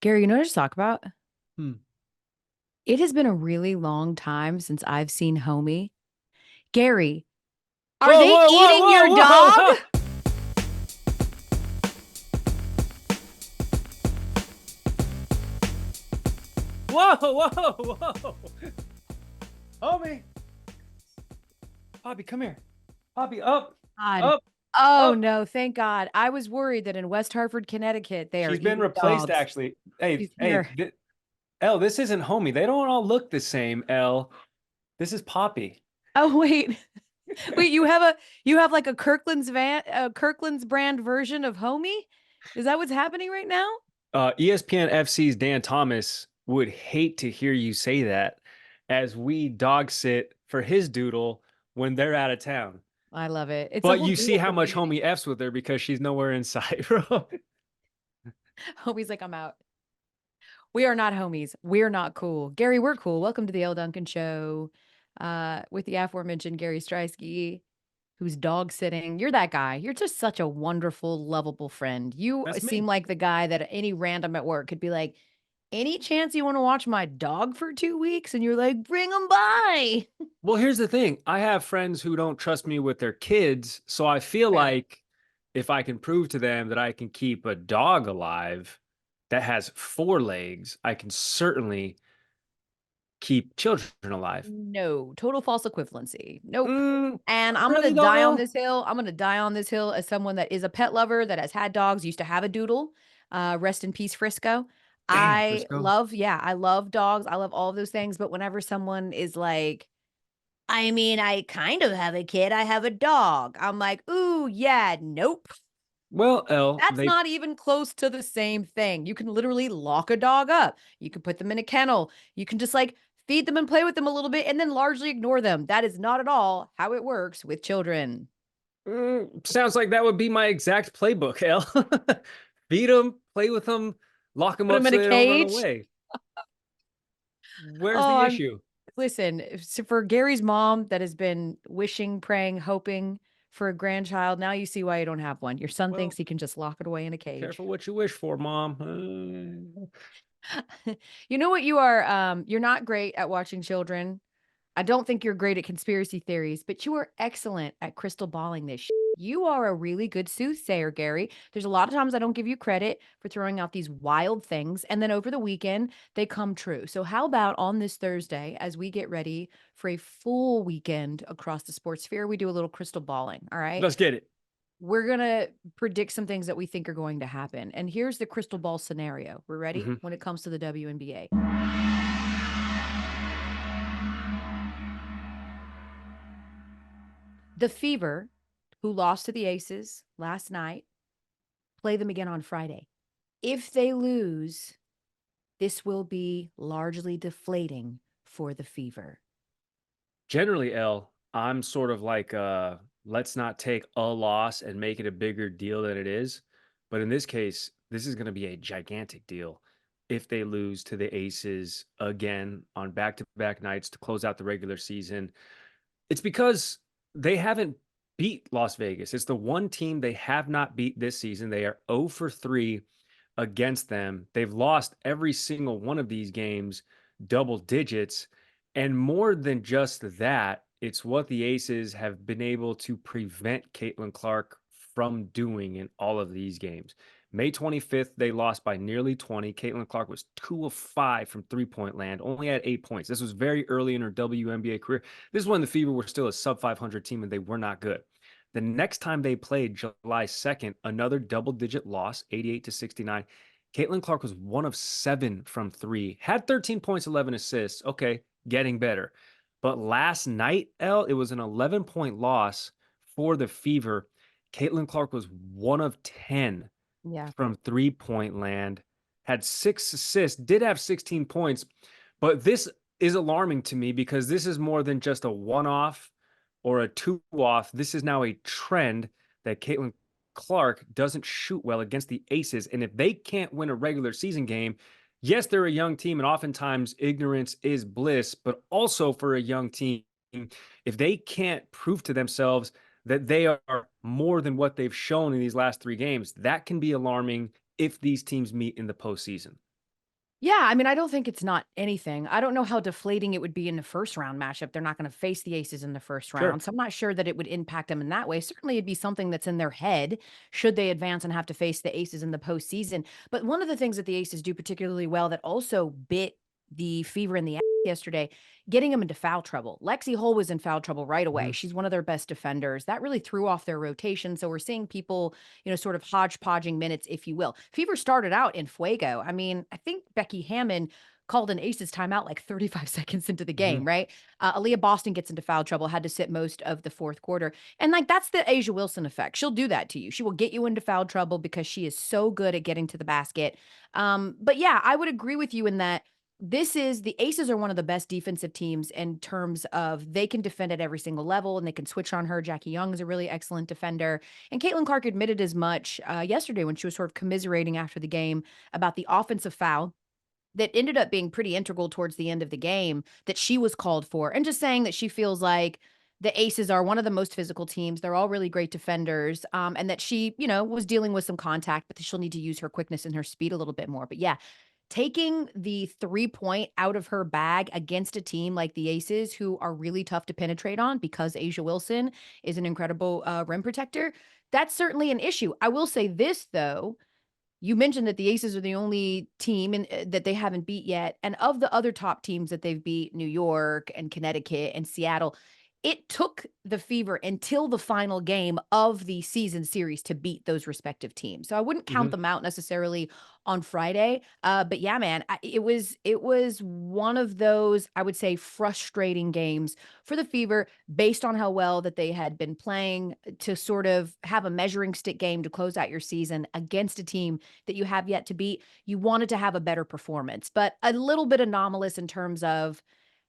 Gary, you know what I just talk about? Hmm. It has been a really long time since I've seen Homie. Gary, are Whoa, they whoa, whoa, eating your whoa, dog? whoa, whoa, whoa, whoa, whoa. Homie, Poppy, come here. Poppy, up, God. up, Oh up. no, thank God. I was worried that in West Hartford, Connecticut, they are She's been eating replaced, dogs. actually. Hey, She's hey, here. Elle, this isn't Homie. They don't all look the same, Elle. This is Poppy. Oh wait. Wait, you have like a Kirkland's brand version of Homie? Is that what's happening right now? ESPN FC's Dan Thomas would hate to hear you say that as we dog sit for his doodle when they're out of town. I love it. It's a But whole you see doodle how much community. Homie F's with her because she's nowhere in sight, bro. Homie's like, I'm out. We are not homies. We're not cool. Gary, we're cool. Welcome to the Elle Duncan Show with the aforementioned Gary Streisky, who's dog sitting. You're that guy. You're just such a wonderful, lovable friend. You That's seem me. like the guy that any random at work could be like, any chance you want to watch my dog for 2 weeks? And you're like, bring them by. Well, here's the thing. I have friends who don't trust me with their kids, so I feel Fair. like if I can prove to them that I can keep a dog alive that has four legs, I can certainly keep children alive. No, total false equivalency. Nope. And Not I'm going to really though, die on Elle. this hill. I'm going to die on this hill as someone that is a pet lover that has had dogs, used to have a doodle. Rest in peace, Frisco. Damn, I Frisco. love, yeah, I love dogs. I love all of those things. But whenever someone is like, I mean, I kind of have a kid, I have a dog. I'm like, ooh, yeah, nope. Well, Elle, That's they not even close to the same thing. You can literally lock a dog up. You can put them in a kennel. You can just like feed them and play with them a little bit and then largely ignore them. That is not at all how it works with children. sounds like that would be my exact playbook, Elle. Feed them, play with them, lock them Put up them in so a they don't run cage. away. Where's Oh, the issue? listen, so for Gary's mom that has been wishing, praying, hoping for a grandchild, now you see why you don't have one. Your son thinks Well, he can just lock it away in a cage. careful what you wish for, Mom. You know what you are? You're not great at watching children. I don't think you're great at conspiracy theories, but you are excellent at crystal balling this. You are a really good soothsayer, Gary. There's a lot of times I don't give you credit for throwing out these wild things, and then over the weekend, they come true. So, how about on this Thursday, as we get ready for a full weekend across the sports sphere, we do a little crystal balling? All right. Let's get it. We're going to predict some things that we think are going to happen. And here's the crystal ball scenario. We're ready Hmm. when it comes to the WNBA. The Fever, who lost to the Aces last night, play them again on Friday. If they lose, this will be largely deflating for the Fever. Generally, L, I'm sort of like, let's not take a loss and make it a bigger deal than it is. But in this case, this is going to be a gigantic deal if they lose to the Aces again on back to back nights to close out the regular season. It's because they haven't beat Las Vegas. It's the one team they have not beat this season. They are 0 for 3 against them. They've lost every single one of these games double digits. And more than just that, it's what the Aces have been able to prevent Caitlin Clark from doing in all of these games. May 25th, they lost by nearly 20. Caitlin Clark was 2 of 5 from three-point land, only had 8 points. This was very early in her WNBA career. This is when the Fever were still a sub 500 team and they were not good. The next time they played, July 2nd, another double digit loss, 88 to 69. Caitlin Clark was 1 of 7 from three, had 13 points, 11 assists. Okay, getting better. But last night, it was an 11-point loss for the Fever. Caitlin Clark was 1 of 10 Yeah. from 3-point land, had 6 assists, did have 16 points. But this is alarming to me because this is more than just a one off or a two off. This is now a trend that Caitlin Clark doesn't shoot well against the Aces. And if they can't win a regular season game, yes, they're a young team, and oftentimes ignorance is bliss, but also for a young team, if they can't prove to themselves that they are more than what they've shown in these last three games, that can be alarming if these teams meet in the postseason. Yeah, I mean, I don't think it's not anything. I don't know how deflating it would be in the first round matchup. They're not going to face the Aces in the first Sure. round. So I'm not sure that it would impact them in that way. Certainly, it'd be something that's in their head should they advance and have to face the Aces in the postseason. But one of the things that the Aces do particularly well that also bit the Fever in the ass yesterday, getting them into foul trouble. Lexi Hull was in foul trouble right away. Mhm. She's one of their best defenders. That really threw off their rotation. So we're seeing people, sort of hodgepodging minutes, if you will. Fever started out in fuego. I mean, I think Becky Hammond called an Aces timeout like 35 seconds into the Mhm. game, right? Aaliyah Boston gets into foul trouble, had to sit most of the fourth quarter. And like that's the Asia Wilson effect. She'll do that to you. She will get you into foul trouble because she is so good at getting to the basket. But yeah, I would agree with you in that the Aces are one of the best defensive teams in terms of they can defend at every single level and they can switch on her. Jackie Young is a really excellent defender. And Caitlin Clark admitted as much yesterday when she was sort of commiserating after the game about the offensive foul that ended up being pretty integral towards the end of the game that she was called for. And just saying that she feels like the Aces are one of the most physical teams. They're all really great defenders. And that she, was dealing with some contact, but she'll need to use her quickness and her speed a little bit more. But yeah, taking the 3-point out of her bag against a team like the Aces, who are really tough to penetrate on because Asia Wilson is an incredible rim protector, that's certainly an issue. I will say this, though. You mentioned that the Aces are the only team that they haven't beat yet. And of the other top teams that they've beat, New York and Connecticut and Seattle, it took the Fever until the final game of the season series to beat those respective teams. So I wouldn't count Mhm. them out necessarily on Friday. But yeah, man, it was one of those, I would say, frustrating games for the Fever based on how well that they had been playing to sort of have a measuring stick game to close out your season against a team that you have yet to beat. You wanted to have a better performance, but a little bit anomalous in terms of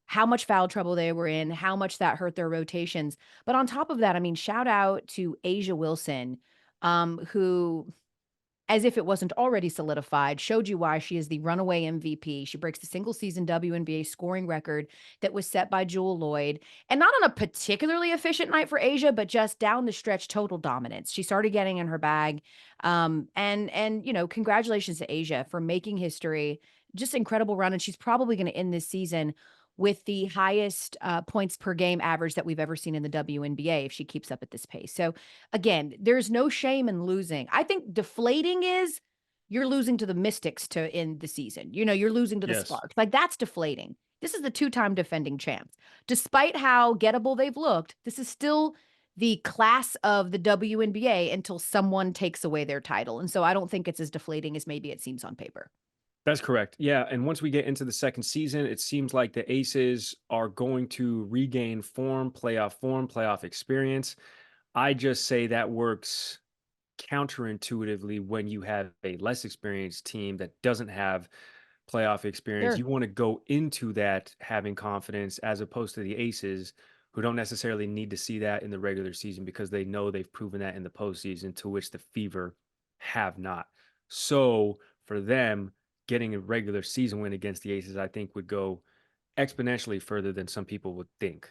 how much foul trouble they were in, how much that hurt their rotations. But on top of that, I mean, shout out to Asia Wilson, who, as if it wasn't already solidified, showed you why she is the runaway MVP. She breaks the single season WNBA scoring record that was set by Jewel Lloyd. And not on a particularly efficient night for Asia, but just down the stretch, total dominance. She started getting in her bag. And congratulations to Asia for making history. Just incredible run. And she's probably going to end this season with the highest points per game average that we've ever seen in the WNBA if she keeps up at this pace. So again, there's no shame in losing. I think deflating is you're losing to the Mystics to end the season. You're losing to the Yes. Sparks. Like that's deflating. This is the two-time defending champs. Despite how gettable they've looked, this is still the class of the WNBA until someone takes away their title. And so I don't think it's as deflating as maybe it seems on paper. That's correct. Yeah, and once we get into the second season, it seems like the Aces are going to regain form, playoff experience. I just say that works counterintuitively when you have a less experienced team that doesn't have playoff experience. Sure. You want to go into that having confidence as opposed to the Aces who don't necessarily need to see that in the regular season because they know they've proven that in the postseason, to which the Fever have not. So for them, getting a regular season win against the Aces, I think would go exponentially further than some people would think.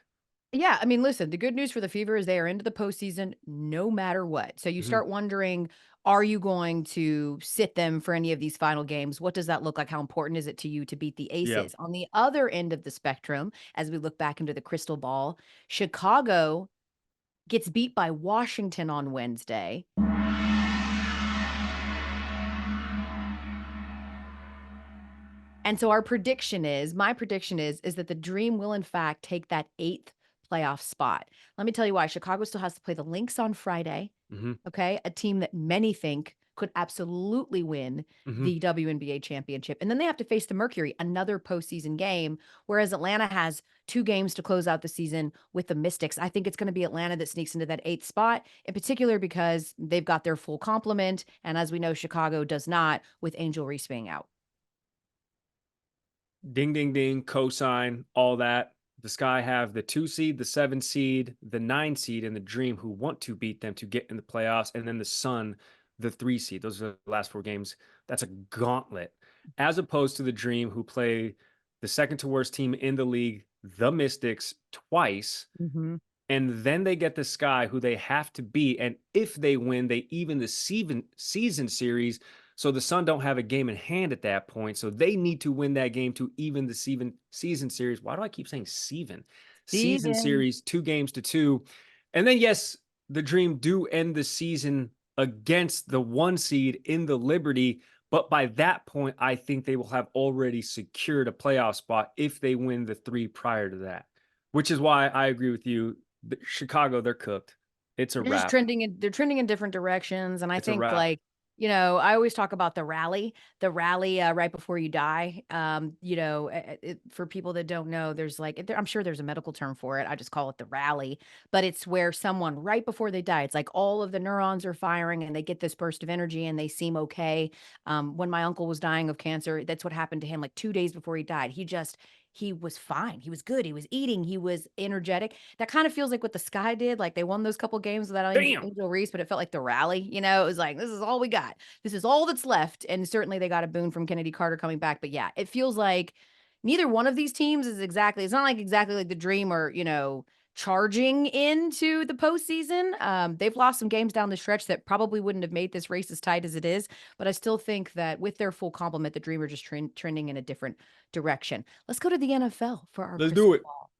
Yeah, I mean, listen, the good news for the Fever is they are into the postseason no matter what. So you Mhm. start wondering, are you going to sit them for any of these final games? What does that look like? How important is it to you to beat the Yeah. Aces? On the other end of the spectrum, as we look back into the crystal ball, Chicago gets beat by Washington on Wednesday. And so my prediction is that the Dream will in fact take that 8th playoff spot. Let me tell you why. Chicago still has to play the Lynx on Friday. Mhm. Okay, a team that many think could absolutely win Mhm. the WNBA championship. And then they have to face the Mercury, another postseason game, whereas Atlanta has 2 games to close out the season with the Mystics. I think it's going to be Atlanta that sneaks into that 8th spot, in particular because they've got their full complement. And as we know, Chicago does not with Angel Reese being out. Ding, ding, ding, cosign, all that. The Sky have the 2 seed, the 7 seed, the 9 seed, and the Dream who want to beat them to get in the playoffs, and then the Sun, the 3 seed. Those are the last 4 games. That's a gauntlet. As opposed to the Dream who play the second to worst team in the league, the Mystics, twice, Mhm. and then they get the Sky who they have to beat. And if they win, they even the season series. So the Sun don't have a game in hand at that point. So they need to win that game to even the season series. Why do I keep saying season? Season Steven. series, 2 games to 2. And then, yes, the Dream do end the season against the 1 seed in the Liberty. But by that point, I think they will have already secured a playoff spot if they win the 3 prior to that, which is why I agree with you. Chicago, they're cooked. It's a wrap. They're trending in different directions, and I It's a think, wrap. like, I always talk about the rally, right before you die. For people that don't know, there's like I'm sure there's a medical term for it. I just call it the rally, but it's where someone right before they die, it's like all of the neurons are firing and they get this burst of energy and they seem okay. When my uncle was dying of cancer, that's what happened to him. Like 2 days before he died, he was fine. He was good. He was eating. He was energetic. That kind of feels like what the Sky did. Like they won those couple games without Damn. Angel Reese, but it felt like the rally. It was like, this is all we got. This is all that's left. And certainly they got a boon from Kennedy Carter coming back. But yeah, it feels like neither one of these teams is it's not like exactly like the Dream or, charging into the postseason. They've lost some games down the stretch that probably wouldn't have made this race as tight as it is. But I still think that with their full complement, the Dream are just trending in a different direction. Let's go to the NFL for our Let's do crystal it. ball.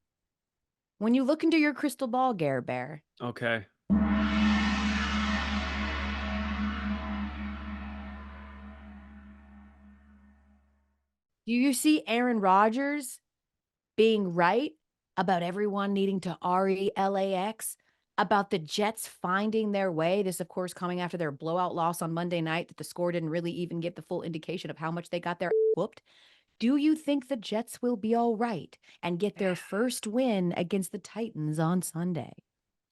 When you look into your crystal ball, Gare Bear, Okay. do you see Aaron Rodgers being right about everyone needing to RELAX, about the Jets finding their way? This, of course, coming after their blowout loss on Monday night that the score didn't really even give the full indication of how much they got their whooped. Do you think the Jets will be all right and get their first win against the Titans on Sunday?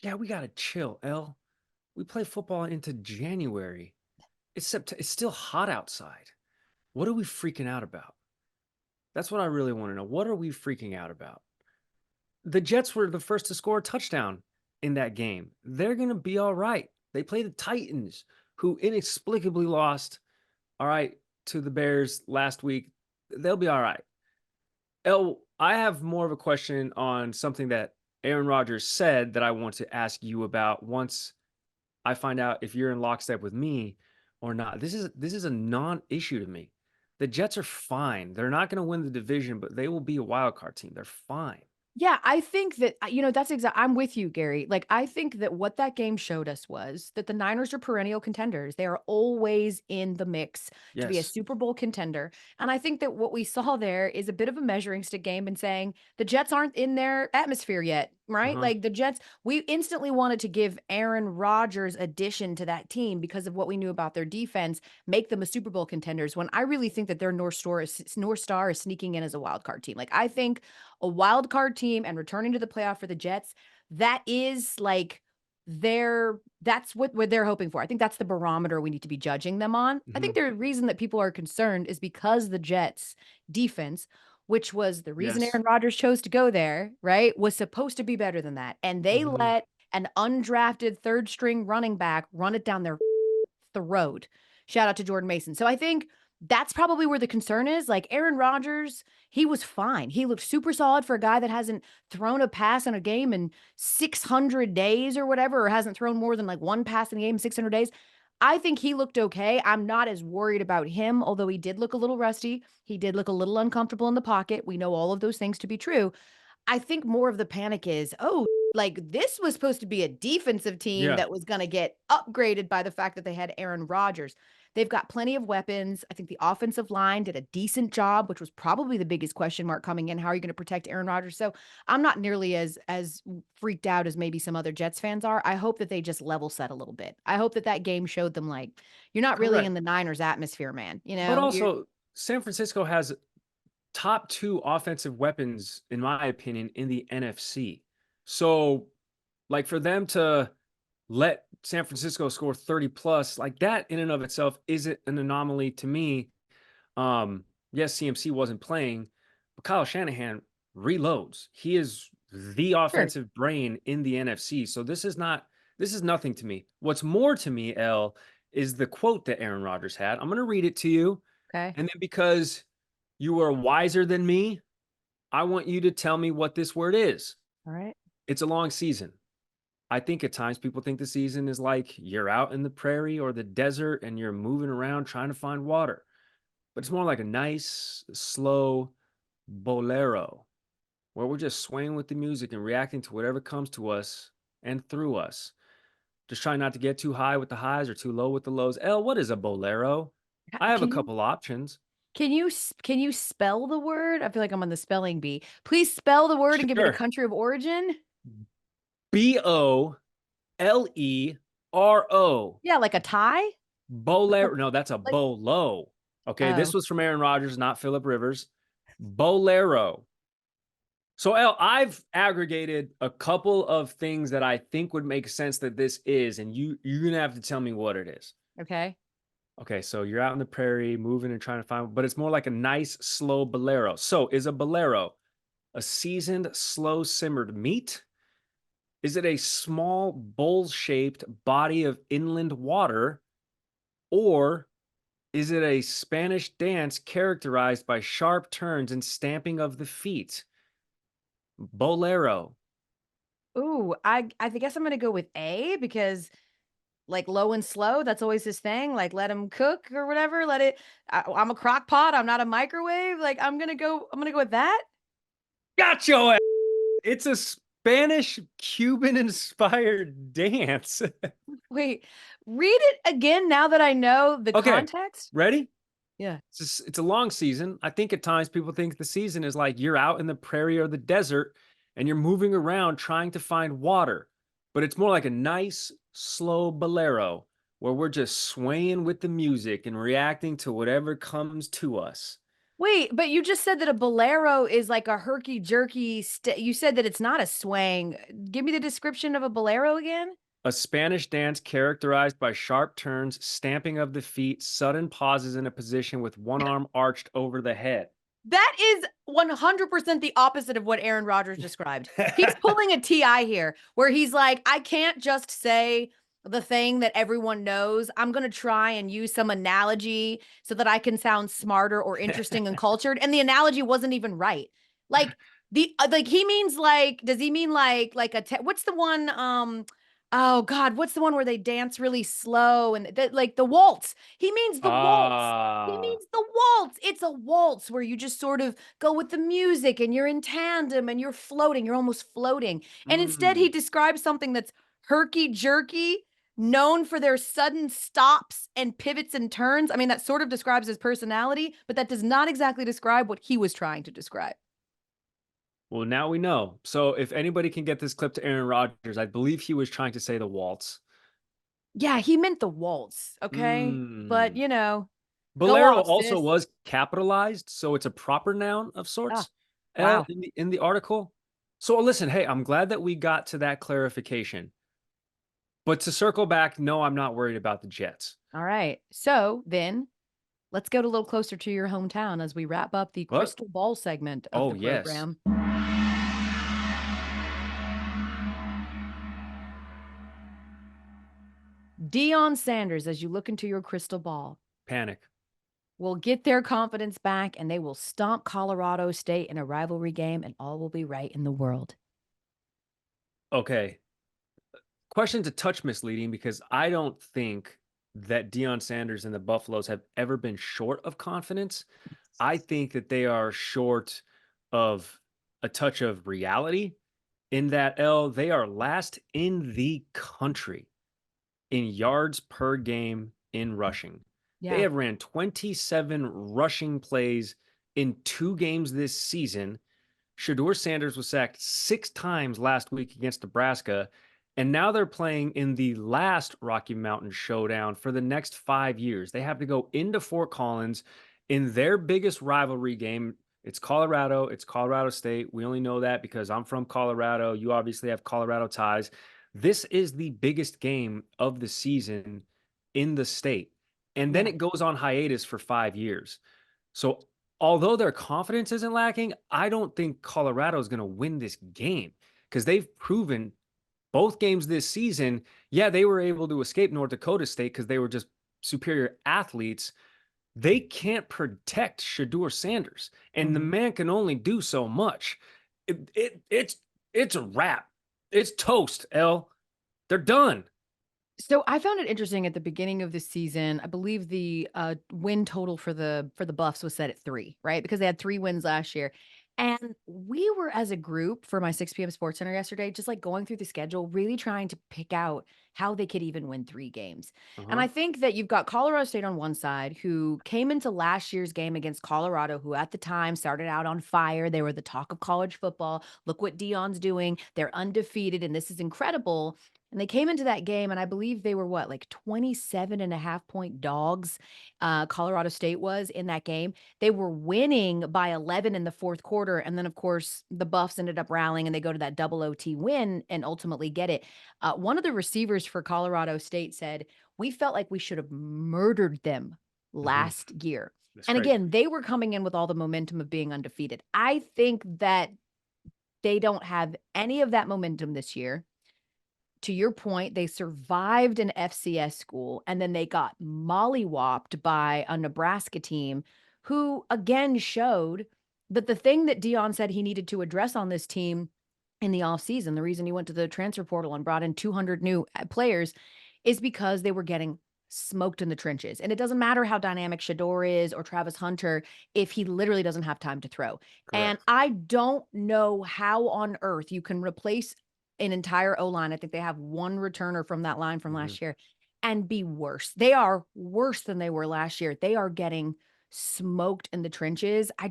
Yeah, we gotta chill, L. We play football into January. It's still hot outside. What are we freaking out about? That's what I really want to know. What are we freaking out about? The Jets were the first to score a touchdown in that game. They're gonna be all right. They play the Titans, who inexplicably lost, all right, to the Bears last week. They'll be all right. L, I have more of a question on something that Aaron Rodgers said that I want to ask you about once I find out if you're in lockstep with me or not. This is a non-issue to me. The Jets are fine. They're not going to win the division, but they will be a wild card team. They're fine. Yeah, I think that, that's I'm with you, Gary. Like, I think that what that game showed us was that the Niners are perennial contenders. They are always in the mix to be a Yes. Super Bowl contender. And I think that what we saw there is a bit of a measuring stick game and saying the Jets aren't in their atmosphere yet, right? Uh-huh. Like the Jets, we instantly wanted to give Aaron Rodgers addition to that team because of what we knew about their defense, make them a Super Bowl contenders. When I really think that their North Star is sneaking in as a wild card team. Like I think a wild card team and returning to the playoff for the Jets, that is like that's what they're hoping for. I think that's the barometer we need to be judging them on. I think Mhm. the reason that people are concerned is because the Jets defense, which was the reason Yes. Aaron Rodgers chose to go there, right, was supposed to be better than that. And they Mhm. let an undrafted third string running back run it down their throat. Shout out to Jordan Mason. So I think that's probably where the concern is. Like Aaron Rodgers, he was fine. He looked super solid for a guy that hasn't thrown a pass in a game in 600 days or whatever, or hasn't thrown more than like one pass in a game in 600 days. I think he looked okay. I'm not as worried about him, although he did look a little rusty. He did look a little uncomfortable in the pocket. We know all of those things to be true. I think more of the panic is, oh, like this was supposed to be a defensive team Yeah. that was going to get upgraded by the fact that they had Aaron Rodgers. They've got plenty of weapons. I think the offensive line did a decent job, which was probably the biggest question mark coming in. How are you going to protect Aaron Rodgers? So I'm not nearly as freaked out as maybe some other Jets fans are. I hope that they just level set a little bit. I hope that that game showed them like you're not really in Correct. the Niners atmosphere, man. But You're also, San Francisco has top 2 offensive weapons, in my opinion, in the NFC. So, like, for them to let San Francisco score 30 plus, like that in and of itself isn't an anomaly to me. Yes, CMC wasn't playing, but Kyle Shanahan reloads. He is the sure. offensive brain in the NFC. So this is nothing to me. What's more to me, L, is the quote that Aaron Rodgers had. I'm going to read it to you. Okay. And then because you are wiser than me, I want you to tell me what this word is. All right. It's a long season. I think at times people think the season is like you're out in the prairie or the desert and you're moving around trying to find water. But it's more like a nice, slow bolero where we're just swaying with the music and reacting to whatever comes to us and through us. Just trying not to get too high with the highs or too low with the lows. Elle, what is a bolero? I have a Can you couple options. can you spell the word? I feel like I'm on the spelling bee. Please spell the word and give me the Sure. country of origin. Bolero. Yeah, like a tie? Bolero. No, that's a Like bolo. Okay, this oh, was from Aaron Rodgers, not Philip Rivers. Bolero. So, Elle, I've aggregated a couple of things that I think would make sense that this is, and you're gonna have to tell me what it is. okay. Okay, so you're out in the prairie, moving and trying to find, but it's more like a nice, slow bolero. So, is a bolero a seasoned, slow simmered meat? Is it a small, bowl shaped body of inland water? Or is it a Spanish dance characterized by sharp turns and stamping of the feet? Bolero. Ooh, I guess I'm gonna go with A because like low and slow, that's always his thing. Like let him cook or whatever. Let it. I'm a crock pot. I'm not a microwave. Like I'm gonna go with that. Got your ass. It's a Spanish Cuban inspired dance. Wait, read it again now that I know the Okay, context. ready? Yeah. It's a long season. I think at times people think the season is like you're out in the prairie or the desert and you're moving around trying to find water. But it's more like a nice, slow bolero where we're just swaying with the music and reacting to whatever comes to us. Wait, but you just said that a bolero is like a herky jerky. You said that it's not a swang. Give me the description of a bolero again. A Spanish dance characterized by sharp turns, stamping of the feet, sudden pauses in a position with one arm arched over the head. That is 100% the opposite of what Aaron Rodgers described. He's pulling a TI here where he's like, I can't just say the thing that everyone knows. I'm going to try and use some analogy so that I can sound smarter or interesting and cultured. And the analogy wasn't even right. Like like he means like does he mean like what's the one oh god, what's the one where they dance really slow and like the waltz. He means the waltz. He Ah. means the waltz. It's a waltz where you just sort of go with the music and you're in tandem and you're floating. You're almost floating. And instead, he Mm. describes something that's herky jerky, known for their sudden stops and pivots and turns. I mean, that sort of describes his personality, but that does not exactly describe what he was trying to describe. Well, now we know. So if anybody can get this clip to Aaron Rodgers, I believe he was trying to say the waltz. Yeah, he meant the waltz. Okay. But, Mm. go Bolero off, also sis. was capitalized, so it's a proper noun of Ah, sorts. L wow. in the article. So listen, hey, I'm glad that we got to that clarification. But to circle back, no, I'm not worried about the Jets. All right. So then let's get a little closer to your hometown as we wrap up the What? crystal ball segment of Oh, the yes. program. Deion Sanders, as you look into your crystal ball, Panic. will get their confidence back and they will stomp Colorado State in a rivalry game, and all will be right in the world. Okay. Question's a touch misleading because I don't think that Deion Sanders and the Buffaloes have ever been short of confidence. I think that they are short of a touch of reality in that they are last in the country in yards per game in rushing. They Yeah. have ran 27 rushing plays in 2 games this season. Shador Sanders was sacked 6 times last week against Nebraska, and now they're playing in the last Rocky Mountain Showdown for the next 5 years. They have to go into Fort Collins in their biggest rivalry game. It's Colorado, it's Colorado State. We only know that because I'm from Colorado. You obviously have Colorado ties. This is the biggest game of the season in the state. And then Yeah. it goes on hiatus for 5 years. So although their confidence isn't lacking, I don't think Colorado is going to win this game because they've proven both games this season. Yeah, they were able to escape North Dakota State because they were just superior athletes. They can't protect Shador Sanders, and the Mhm. man can only do so much. It's a wrap. It's toast, L. They're done. So I found it interesting at the beginning of the season. I believe the win total for the Buffs was set at 3, right? Because they had 3 wins last year. And we were as a group for my 6 p.m. Sports Center yesterday, just like going through the schedule, really trying to pick out how they could even win 3 games. And Uh-huh. I think that you've got Colorado State on one side, who came into last year's game against Colorado, who at the time started out on fire. They were the talk of college football. Look what Deion's doing. They're undefeated, and this is incredible. And they came into that game, and I believe they were what, like 27.5 point dogs. Colorado State was in that game. They were winning by 11 in the fourth quarter. And then, of course, the Buffs ended up rallying and they go to that double OT win and ultimately get it. One of the receivers for Colorado State said, "We felt like we should have murdered them Mhm. last year." That's And crazy. again, they were coming in with all the momentum of being undefeated. I think that they don't have any of that momentum this year. To your point, they survived an FCS school and then they got mollywopped by a Nebraska team who again showed that the thing that Dion said he needed to address on this team in the offseason, the reason he went to the transfer portal and brought in 200 new players is because they were getting smoked in the trenches. And it doesn't matter how dynamic Shador is or Travis Hunter if he literally doesn't have time to throw. And Correct. I don't know how on earth you can replace an entire O-line. I think they have one returner from that line from Mhm. last year and be worse. They are worse than they were last year. They are getting smoked in the trenches. I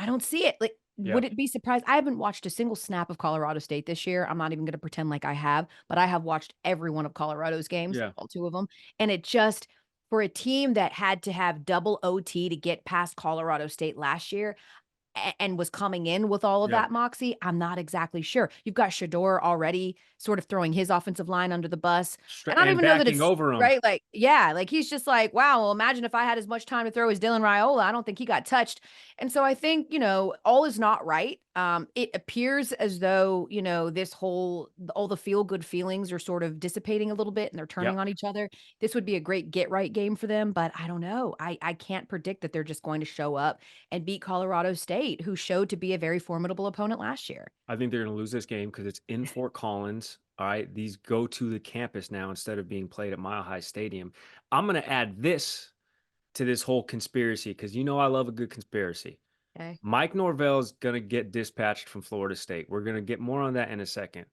don't see it. Like, Yeah. would it be surprised? I haven't watched a single snap of Colorado State this year. I'm not even going to pretend like I have, but I have watched every one of Colorado's games, Yeah. all 2 of them. And it just, for a team that had to have double OT to get past Colorado State last year, and was coming in with all of Yeah. that moxie, I'm not exactly sure. You've got Shador already sort of throwing his offensive line under the bus. Stra And I don't and even know that backing it's over them. right. Like, yeah, like he's just like, wow, well, imagine if I had as much time to throw as Dylan Raiola. I don't think he got touched. And so I think, all is not right. It appears as though, this all the feel good feelings are sort of dissipating a little bit and they're turning Yep. on each other. This would be a great get right game for them, but I don't know. I can't predict that they're just going to show up and beat Colorado State, who showed to be a very formidable opponent last year. I think they're gonna lose this game because it's in Fort Collins. All right. These go to the campus now instead of being played at Mile High Stadium. I'm gonna add this to this whole conspiracy because you know I love a good conspiracy. Okay. Mike Norvell is gonna get dispatched from Florida State. We're gonna get more on that in a second.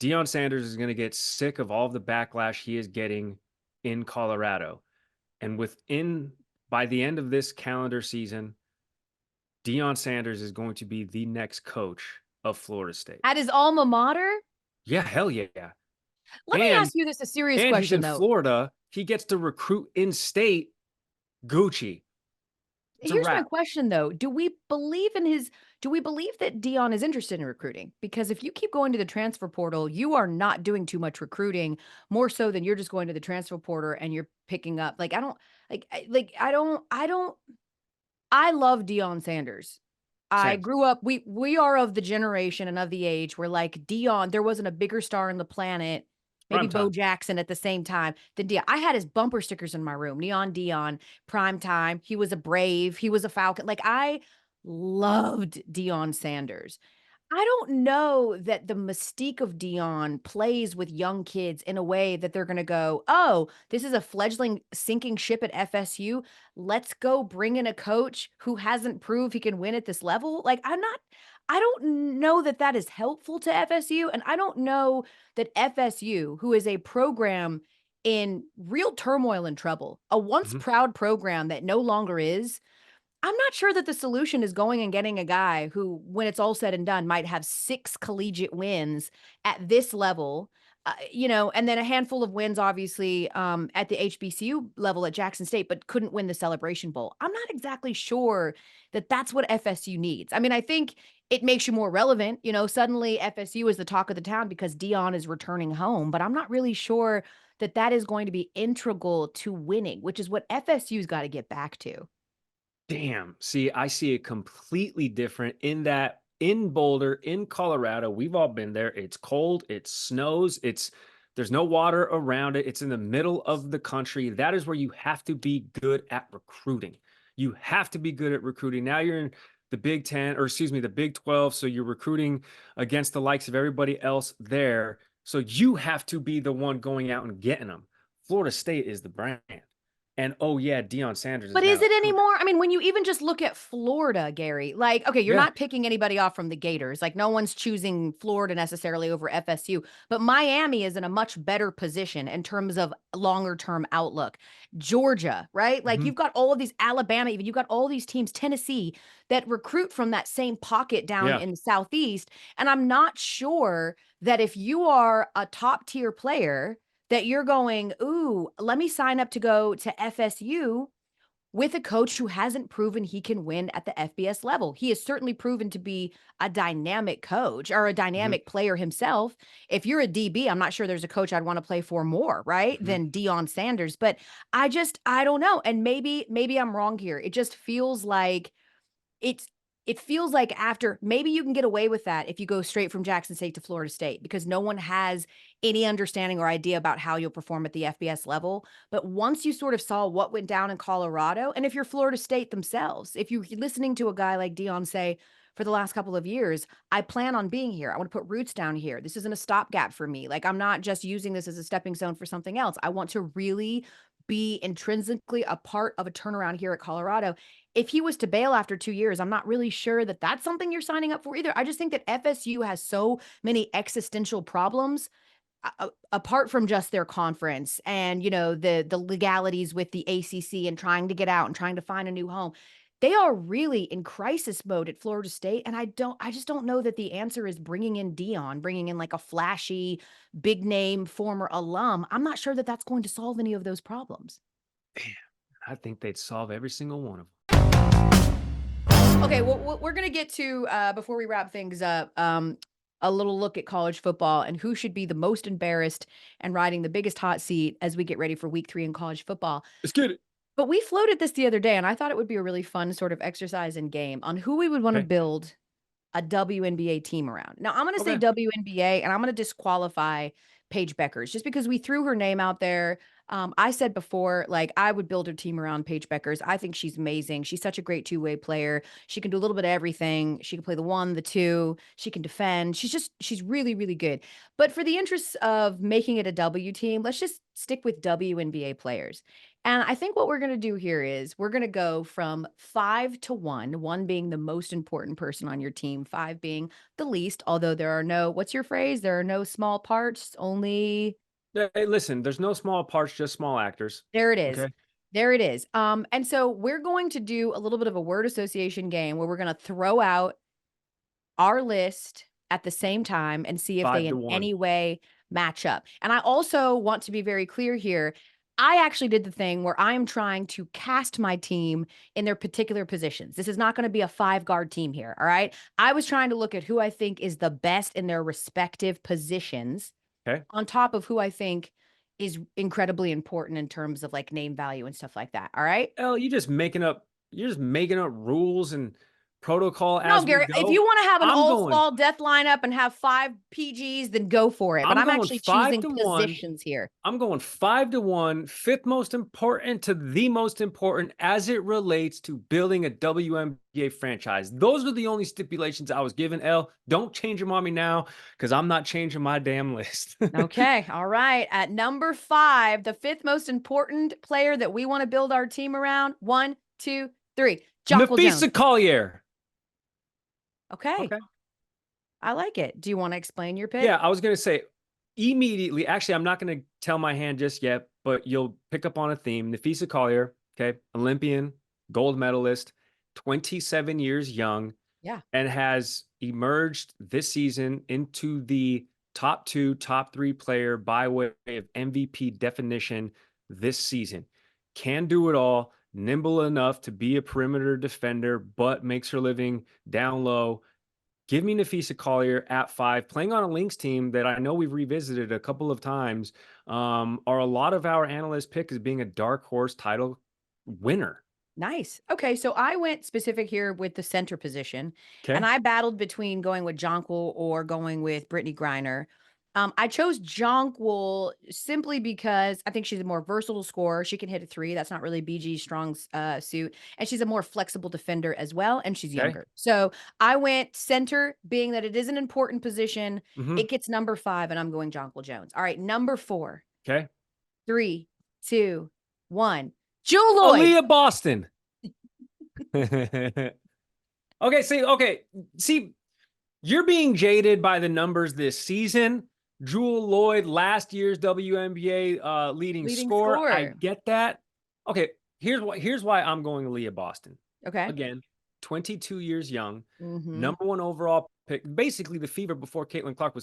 Deion Sanders is gonna get sick of all of the backlash he is getting in Colorado. And within by the end of this calendar season, Deion Sanders is going to be the next coach of Florida State. At his alma mater? Yeah, hell yeah. Let me And ask you this a serious and he's question, in though. Florida. He gets to recruit in state. Gucci. It's a Here's my wrap. question, though. Do we believe that Dion is interested in recruiting? Because if you keep going to the transfer portal, you are not doing too much recruiting, more so than you're just going to the transfer portal and you're picking up. Like, I don't I don't I love Deion Sanders. I Same. grew up we are of the generation and of the age where, like, Deion, there wasn't a bigger star on the planet, maybe Prime Bo time. Jackson at the same time than Deion. I had his bumper stickers in my room, Neon Deion, prime time. He was a Brave, he was a Falcon. Like, I loved Deion Sanders. I don't know that the mystique of Dion plays with young kids in a way that they're gonna go, "Oh, this is a fledgling sinking ship at FSU. Let's go bring in a coach who hasn't proved he can win at this level." Like, I don't know that that is helpful to FSU, and I don't know that FSU, who is a program in real turmoil and trouble, a once Mhm. proud program that no longer is, I'm not sure that the solution is going and getting a guy who, when it's all said and done, might have 6 collegiate wins at this level, and then a handful of wins, obviously, at the HBCU level at Jackson State, but couldn't win the Celebration Bowl. I'm not exactly sure that that's what FSU needs. I mean, I think it makes you more relevant. Suddenly FSU is the talk of the town because Dion is returning home, but I'm not really sure that that is going to be integral to winning, which is what FSU's got to get back to. Damn. See, I see it completely different in that in Boulder, in Colorado, we've all been there. It's cold, it snows, there's no water around it. It's in the middle of the country. That is where you have to be good at recruiting. You have to be good at recruiting. Now you're in the Big 10, or excuse me, the Big 12, so you're recruiting against the likes of everybody else there. So you have to be the one going out and getting them. Florida State is the brand. And oh yeah, Deion Sanders But is is now it coach. anymore? I mean, when you even just look at Florida, Gary, like, okay, you're Yeah. not picking anybody off from the Gators. Like, no one's choosing Florida necessarily over FSU, but Miami is in a much better position in terms of longer term outlook. Georgia, right? Like, Mhm. you've got all of these Alabama, even you've got all these teams, Tennessee, that recruit from that same pocket down Yeah. in the Southeast. And I'm not sure that if you are a top tier player, that you're going, ooh, let me sign up to go to FSU with a coach who hasn't proven he can win at the FBS level. He has certainly proven to be a dynamic coach or a Mhm. dynamic player himself. If you're a DB, I'm not sure there's a coach I'd want to play for more, right? Mhm. Than Deion Sanders. But I don't know. And maybe I'm wrong here. It just feels like it's it feels like after maybe you can get away with that if you go straight from Jackson State to Florida State because no one has any understanding or idea about how you'll perform at the FBS level. But once you sort of saw what went down in Colorado, and if you're Florida State themselves, if you're listening to a guy like Dion say, for the last couple of years, I plan on being here. I want to put roots down here. This isn't a stopgap for me. Like, I'm not just using this as a stepping stone for something else. I want to really be intrinsically a part of a turnaround here at Colorado. If he was to bail after 2 years, I'm not really sure that that's something you're signing up for either. I just think that FSU has so many existential problems apart from just their conference and, the legalities with the ACC and trying to get out and trying to find a new home. They are really in crisis mode at Florida State, and I just don't know that the answer is bringing in Dion, bringing in like a flashy, big name former alum. I'm not sure that that's going to solve any of those problems. I think they'd solve every single one of them. Okay, well, we're gonna get to before we wrap things up, a little look at college football and who should be the most embarrassed and riding the biggest hot seat as we get ready for week 3 in college football. Let's get it. But we floated this the other day, and I thought it would be a really fun sort of exercise and game on who we would want to Okay. build a WNBA team around. Now, I'm gonna say Okay. WNBA, and I'm gonna disqualify Paige Beckers just because we threw her name out there. I said before, like, I would build her team around Paige Beckers. I think she's amazing. She's such a great two-way player. She can do a little bit of everything. She can play the 1, the 2. She can defend. She's really, really good. But for the interests of making it a W team, let's just stick with WNBA players. And I think what we're going to do here is we're going to go from 5 to 1, 1 being the most important person on your team, 5 being the least, although there are no, what's your phrase? There are no small parts, only Hey, listen, there's no small parts, just small actors. there it is. Okay. There it is. And so we're going to do a little bit of a word association game where we're going to throw out our list at the same time and see if they Five to in one. any way match up. And I also want to be very clear here. I actually did the thing where I am trying to cast my team in their particular positions. This is not going to be a 5 guard team here. All right. I was trying to look at who I think is the best in their respective positions Okay. on top of who I think is incredibly important in terms of like name value and stuff like that. All right. L, you're just making up rules and protocol No, as we Gary, if you go. wanna have an I'm old going fall death lineup and have 5 PGs, then go for it, but I'm I'm going actually 5 choosing to 1. positions here. I'm going 5 to 1, fifth most important to the most important as it relates to building a WNBA franchise. Those are the only stipulations I was given, L. Don't change them on me now because I'm not changing my damn list. Okay, all right. At number 5, the 5th most important player that we wanna build our team around, 1, 2, 3, Jonquel Jones. Nafisa Collier. Okay, Okay. I like it. Do you wanna explain your Yeah, pick? I was gonna say immediately. Actually, I'm not gonna tell my hand just yet, but you'll pick up on a theme. Nafisa Collier, okay, Olympian, gold medalist, 27 years young, Yeah, and has emerged this season into the top 2, top 3 player by way of MVP definition this season. Can do it all, nimble enough to be a perimeter defender, but makes her living down low. Give me Nafisa Collier at 5, playing on a Lynx team that I know we've revisited a couple of times. Are a lot of our analysts pick as being a dark horse title winner. nice. Okay, so I went specific here with the center position, and Okay. I battled between going with Jonquel or going with Brittany Griner. I chose Jonquil simply because I think she's a more versatile scorer. She can hit a three. That's not really BG's strong suit. And she's a more flexible defender as well. And she's Okay. younger. So I went center, being that it is an important position. Hmm. It gets number 5, and I'm going Jonquil Jones. All right, number 4. Okay. 3, 2, 1. Jewel Lloyd. Aaliyah Boston. Okay, see, you're being jaded by the numbers this season. Jewel Lloyd, last year's WNBA leading Leading scorer. I scorer. get that. Okay, here's why I'm going Aaliyah Boston. Okay. Again, 22 years young, Mm-hmm. number 1 overall pick. Basically, the fever before Caitlin Clark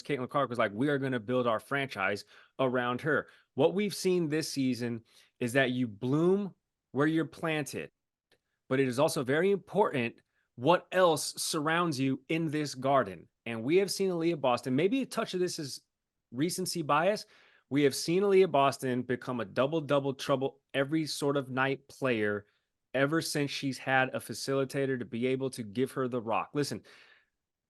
was like, we are going to build our franchise around her. What we've seen this season is that you bloom where you're planted, but it is also very important what else surrounds you in this garden. And we have seen Aaliyah Boston, maybe a touch of this is recency bias. We have seen Aaliyah Boston become a double trouble every sort of night player ever since she's had a facilitator to be able to give her the rock. Listen,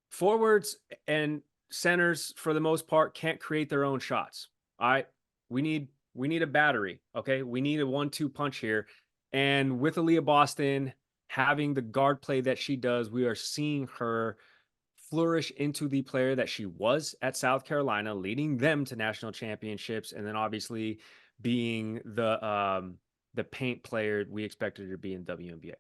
forwards and centers for the most part can't create their own shots. All right. We need a battery. Okay. We need a 1-2 punch here. And with Aaliyah Boston having the guard play that she does, we are seeing her flourish into the player that she was at South Carolina, leading them to national championships, and then obviously being the paint player we expected her to be in WNBA.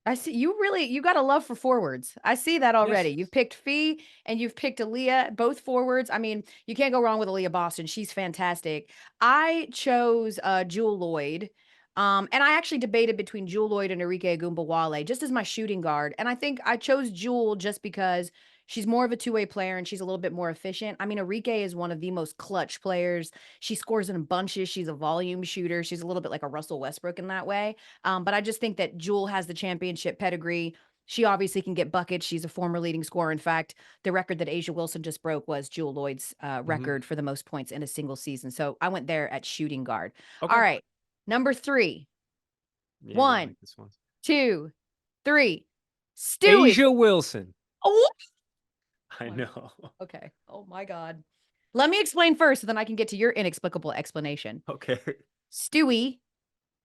I see you got a love for forwards. I see that already. Yes. You've picked Fee and you've picked Aaliyah, both forwards. I mean, you can't go wrong with Aaliyah Boston. She's fantastic. I chose Jewel Lloyd. And I actually debated between Jewel Lloyd and Enrique Agumbawale just as my shooting guard. And I think I chose Jewel just because she's more of a two-way player and she's a little bit more efficient. I mean, Enrique is one of the most clutch players. She scores in bunches. She's a volume shooter. She's a little bit like a Russell Westbrook in that way. But I just think that Jewel has the championship pedigree. She obviously can get buckets. She's a former leading scorer. In fact, the record that Asia Wilson just broke was Jewel Lloyd's Hmm. record for the most points in a single season. So I went there at shooting guard. All Okay. right. Number 3. Yeah, you're gonna 1, like this one. 2, 3. Stewie. Asia Wilson. Oh I my. know. Okay. Oh my God. Let me explain first, so then I can get to your inexplicable explanation. Okay. Stewie,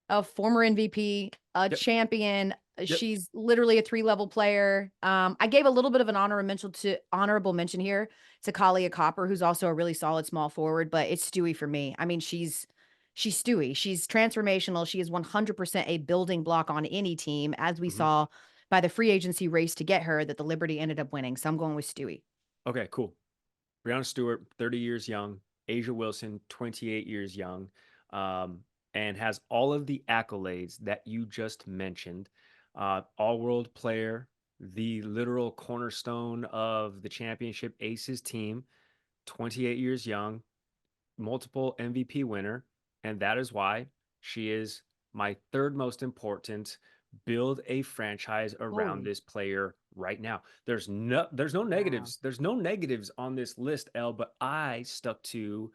a former MVP, a Yep. champion. Yep. She's literally a 3-level player. I gave a little bit of an honorable mention here to Kalia Copper, who's also a really solid small forward, but it's Stewie for me. I mean, she's Stewie. She's transformational. She is 100% a building block on any team, as we Hmm. saw by the free agency race to get her that the Liberty ended up winning. So I'm going with Stewie. Okay, cool. Breonna Stewart, 30 years young. Asia Wilson, 28 years young, and has all of the accolades that you just mentioned. All-world player, the literal cornerstone of the championship Aces team, 28 years young, multiple MVP winner, and that is why she is my third most important build a franchise around Holy this player right now. There's no wow. negatives. There's no negatives on this list, L, but I stuck to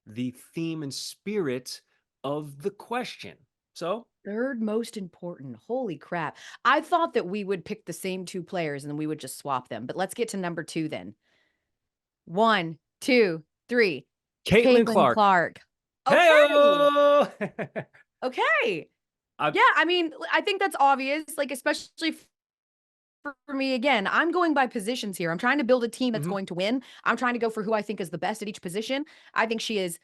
the theme and spirit of the question. So, Third most important. Holy crap. I thought that we would pick the same 2 players and then we would just swap them. But let's get to number 2 then. 1, 2, 3. Caitlin Caitlin Clark. Clark. Okay. Hey! Okay. I, Yeah, I mean, I think that's obvious, like, especially for me, again, I'm going by positions here. I'm trying to build a team that's mhm, going to win. I'm trying to go for who I think is the best at each position. I think she is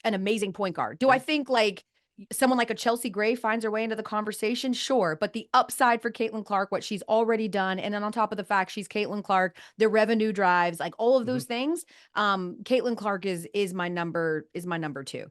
an amazing point guard. Do I okay. think like someone like a Chelsea Gray finds her way into the conversation? Sure. But the upside for Caitlin Clark, what she's already done, and then on top of the fact she's Caitlin Clark, the revenue drives, like all of Mhm. those things. Caitlin Clark is my number 2.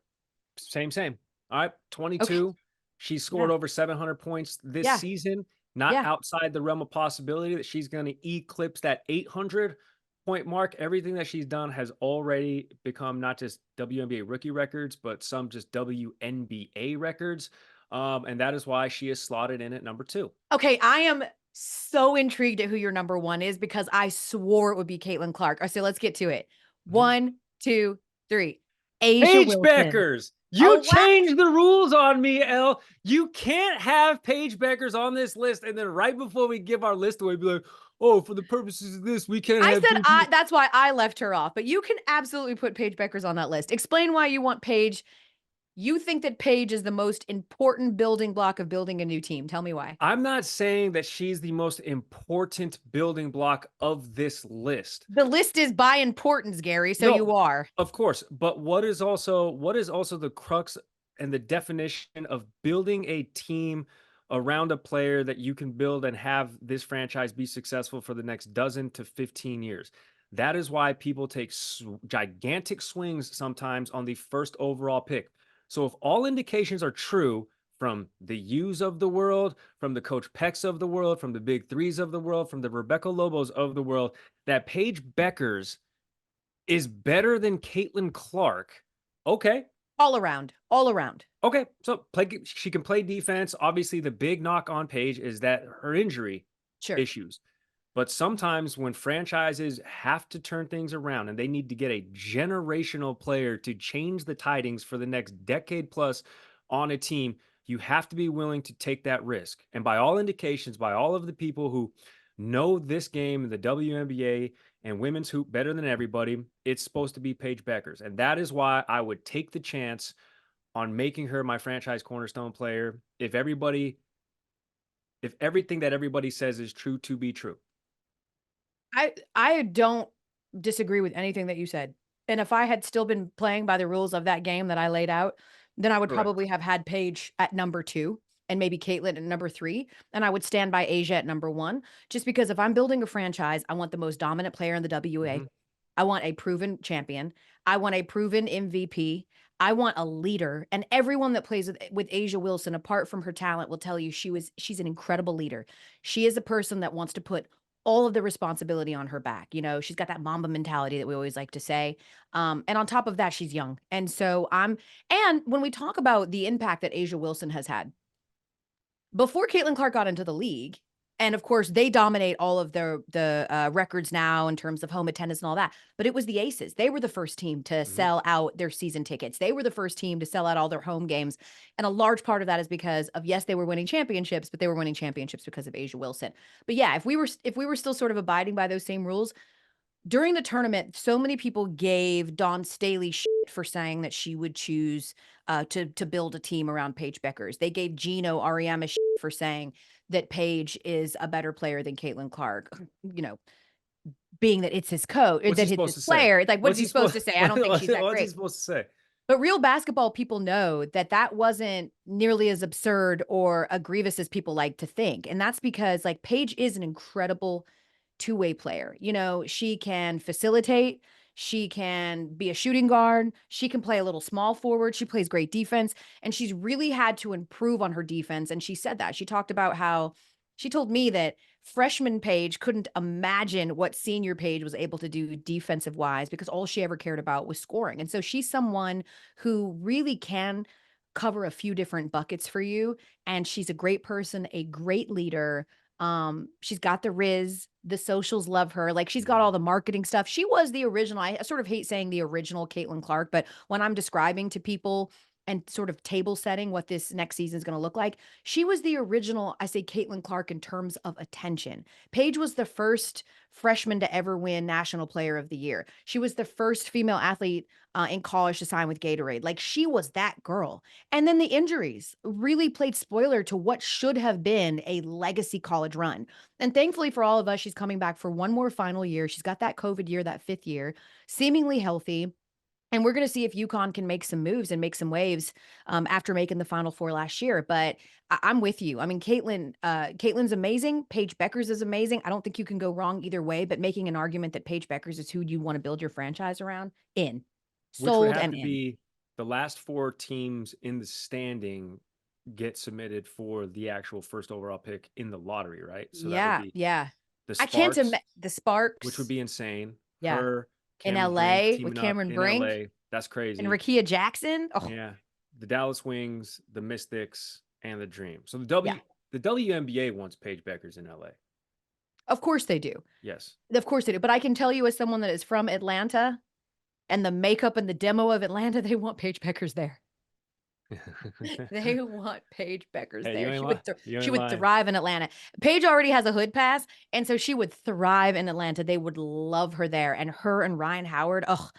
Same. All right, Okay. 22. She Yeah. scored over 700 points this Yeah. season. Not Yeah. outside the realm of possibility that she's going to eclipse that 800 point mark. Everything that she's done has already become not just WNBA rookie records, but some just WNBA records. And that is why she is slotted in at number 2. Okay, I am so intrigued at who your number 1 is because I swore it would be Caitlin Clark. So let's get to it. Mhm. 1, 2, 3. Asia Paige Wilson. Beckers. You Oh, wow. changed the rules on me, Elle. You can't have Paige Beckers on this list and then right before we give our list away, be like, oh, for the purposes of this, we can't I have said two people. that's why I left her off, but you can absolutely put Paige Beckers on that list. Explain why you want Paige. You think that Paige is the most important building block of building a new team. Tell me why. I'm not saying that she's the most important building block of this list. The list is by importance, Gary, so No, you are. of course, but what is also the crux and the definition of building a team around a player that you can build and have this franchise be successful for the next dozen to 15 years? That is why people take gigantic swings sometimes on the first overall pick. So if all indications are true from the U's of the world, from the Coach Pecks of the world, from the Big Threes of the world, from the Rebecca Lobos of the world, that Paige Beckers is better than Caitlin Clark. Okay. All around. All around. Okay. So she can play defense. Obviously, the big knock on Paige is that her injury Sure. issues. But sometimes when franchises have to turn things around and they need to get a generational player to change the tidings for the next decade plus on a team, you have to be willing to take that risk. And by all indications, by all of the people who know this game, the WNBA and women's hoop better than everybody, it's supposed to be Paige Beckers. And that is why I would take the chance on making her my franchise cornerstone player if everything that everybody says is true to be true. I don't disagree with anything that you said. And if I had still been playing by the rules of that game that I laid out, then I would Correct. probably have had Paige at number 2 and maybe Caitlin at number 3, and I would stand by Asia at number 1, just because if I'm building a franchise, I want the most dominant player in the WA. Mhm. I want a proven champion. I want a proven MVP. I want a leader. And everyone that plays with Asia Wilson, apart from her talent, will tell you she's an incredible leader. She is a person that wants to put all of the responsibility on her back. You know, she's got that Mamba mentality that we always like to say. And on top of that, she's young. And when we talk about the impact that Asia Wilson has had, before Caitlin Clark got into the league, and of course they dominate all of the records now in terms of home attendance and all that. But it was the Aces. They were the first team to Mhm. sell out their season tickets. They were the first team to sell out all their home games. And a large part of that is because of, yes, they were winning championships, but they were winning championships because of Asia Wilson. But yeah, if we were still sort of abiding by those same rules, during the tournament, so many people gave Dawn Staley shit for saying that she would choose to build a team around Paige Beckers. They gave Gino Ariema shit for saying that Paige is a better player than Caitlin Clark. You know, being that it's his coach, What's he that it's supposed his to say? player. Like, what's What's he he supposed supposed to say? I what don't think she's that what's he great. supposed to say? But real basketball people know that that wasn't nearly as absurd or egregious as people like to think. And that's because, like, Paige is an incredible two-way player. You know, she can facilitate, she can be a shooting guard, she can play a little small forward, she plays great defense, and she's really had to improve on her defense. And she said that. She talked about how she told me that freshman Paige couldn't imagine what senior Paige was able to do defensive wise because all she ever cared about was scoring. And so she's someone who really can cover a few different buckets for you. And she's a great person, a great leader. She's got the Riz, the socials love her. Like, she's got all Mhm. the marketing stuff. She was the original. I sort of hate saying the original Caitlin Clark, but when I'm describing to people and sort of table setting what this next season is going to look like, she was the original, I say, Caitlin Clark in terms of attention. Paige was the first freshman to ever win National Player of the Year. She was the first female athlete in college to sign with Gatorade. Like, she was that girl. And then the injuries really played spoiler to what should have been a legacy college run. And thankfully for all of us, she's coming back for one more final year. She's got that COVID year, that 5th year, seemingly healthy. And we're going to see if UConn can make some moves and make some waves after making the Final Four last year. But I'm with you. I mean, Caitlin's amazing. Paige Beckers is amazing. I don't think you can go wrong either way. But making an argument that Paige Beckers is who you want to build your franchise around, in, Which would sold have and to in. be the last 4 teams in the standing get submitted for the actual first overall pick in the lottery, right? So that would Yeah, be yeah. the I can't Sparks, the which would Sparks. be insane. Yeah, Her, in Cameron Brink LA with teaming up Cameron in Brink LA. That's and crazy. Rakia Jackson. Oh, Yeah. The Dallas Wings, the Mystics, and the Dream. So yeah. the WNBA wants Paige Beckers in LA. Of course they do. Yes. Of course they do. But I can tell you, as someone that is from Atlanta and the makeup and the demo of Atlanta, they want Paige Beckers there. They want Paige Beckers Hey, there. you She ain't would lying. thrive in Atlanta. Paige already has a hood pass, and so she would thrive in Atlanta. They would love her there, and her and Ryan Howard. Ugh.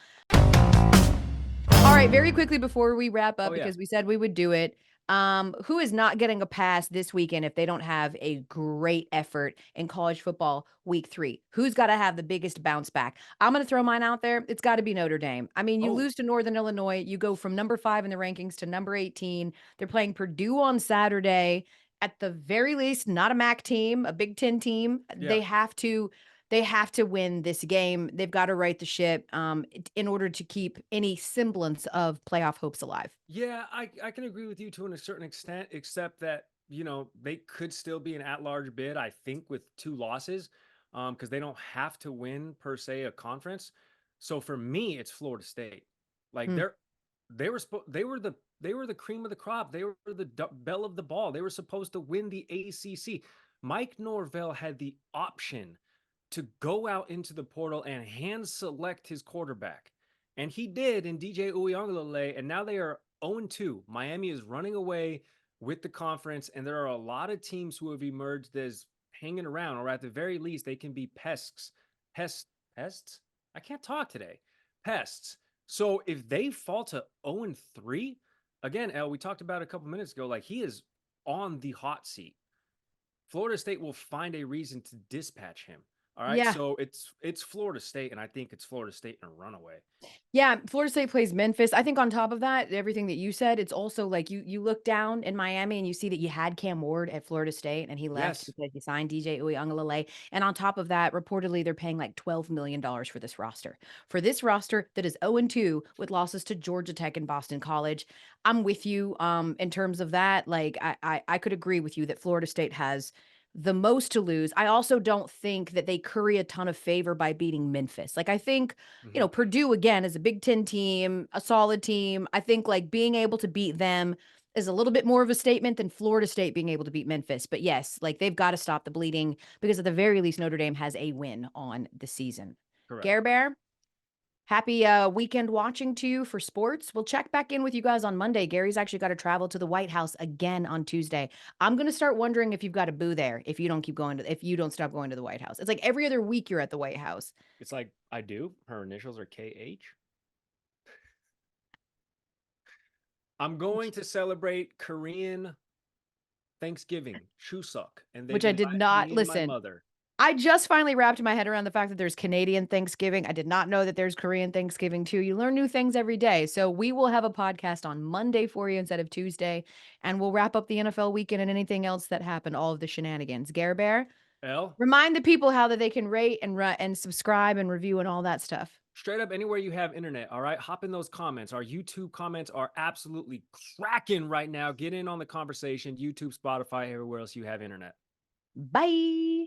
All right, very quickly before we wrap Oh up, yeah. because we said we would do it. Who is not getting a pass this weekend if they don't have a great effort in college football week 3? Who's got to have the biggest bounce back? I'm going to throw mine out there. It's got to be Notre Dame. I mean, you Oh, lose to Northern Illinois, you go from number 5 in the rankings to number 18. They're playing Purdue on Saturday. At the very least, not a MAC team, a Big Ten team. yeah. They have to win this game. They've got to right the ship in order to keep any semblance of playoff hopes alive. Yeah, I can agree with you to a certain extent, except that, they could still be an at-large bid, I think, with 2 losses, because they don't have to win per se a conference. So for me, it's Florida State. Like Hmm. they were the cream of the crop. They were the belle of the ball. They were supposed to win the ACC. Mike Norvell had the option to go out into the portal and hand select his quarterback. And he did in DJ Uiagalelei, and now they are 0-2. Miami is running away with the conference, and there are a lot of teams who have emerged as hanging around, or at the very least, they can be pests. Pests? I can't talk today. Pests. So if they fall to 0-3, again, El, we talked about a couple minutes ago, like he is on the hot seat. Florida State will find a reason to dispatch him. All right, Yeah. so it's Florida State, and I think it's Florida State in a runaway. Yeah, Florida State plays Memphis. I think on top of that, everything that you said, it's also like you look down in Miami and you see that you had Cam Ward at Florida State and he left Yes, because he signed DJ Uiagalelei. And on top of that, reportedly they're paying like $12 million for this roster. For this roster that is 0-2 with losses to Georgia Tech and Boston College. I'm with you in terms of that. Like I could agree with you that Florida State has the most to lose. I also don't think that they curry a ton of favor by beating Memphis. Like I think hmm Purdue again is a Big Ten team, a solid team. I think like being able to beat them is a little bit more of a statement than Florida State being able to beat Memphis. But yes, like they've got to stop the bleeding because at the very least, Notre Dame has a win on the season. correct. Gare Bear, happy weekend watching to you for sports. We'll check back in with you guys on Monday. Gary's actually got to travel to the White House again on Tuesday. I'm gonna start wondering if you've got a boo there if you don't keep going to if you don't stop going to the White House. It's like every other week you're at the White House. It's like I do. Her initials are KH. I'm going to celebrate Korean Thanksgiving, Chuseok, and they've Which I did invited not me and my listen. mother. I just finally wrapped my head around the fact that there's Canadian Thanksgiving. I did not know that there's Korean Thanksgiving too. You learn new things every day. So we will have a podcast on Monday for you instead of Tuesday, and we'll wrap up the NFL weekend and anything else that happened, all of the shenanigans. Gare Bear, L, remind the people how that they can rate and subscribe and review and all that stuff. straight up anywhere you have internet, all right? Hop in those comments. Our YouTube comments are absolutely cracking right now. Get in on the conversation. YouTube, Spotify, everywhere else you have internet. Bye.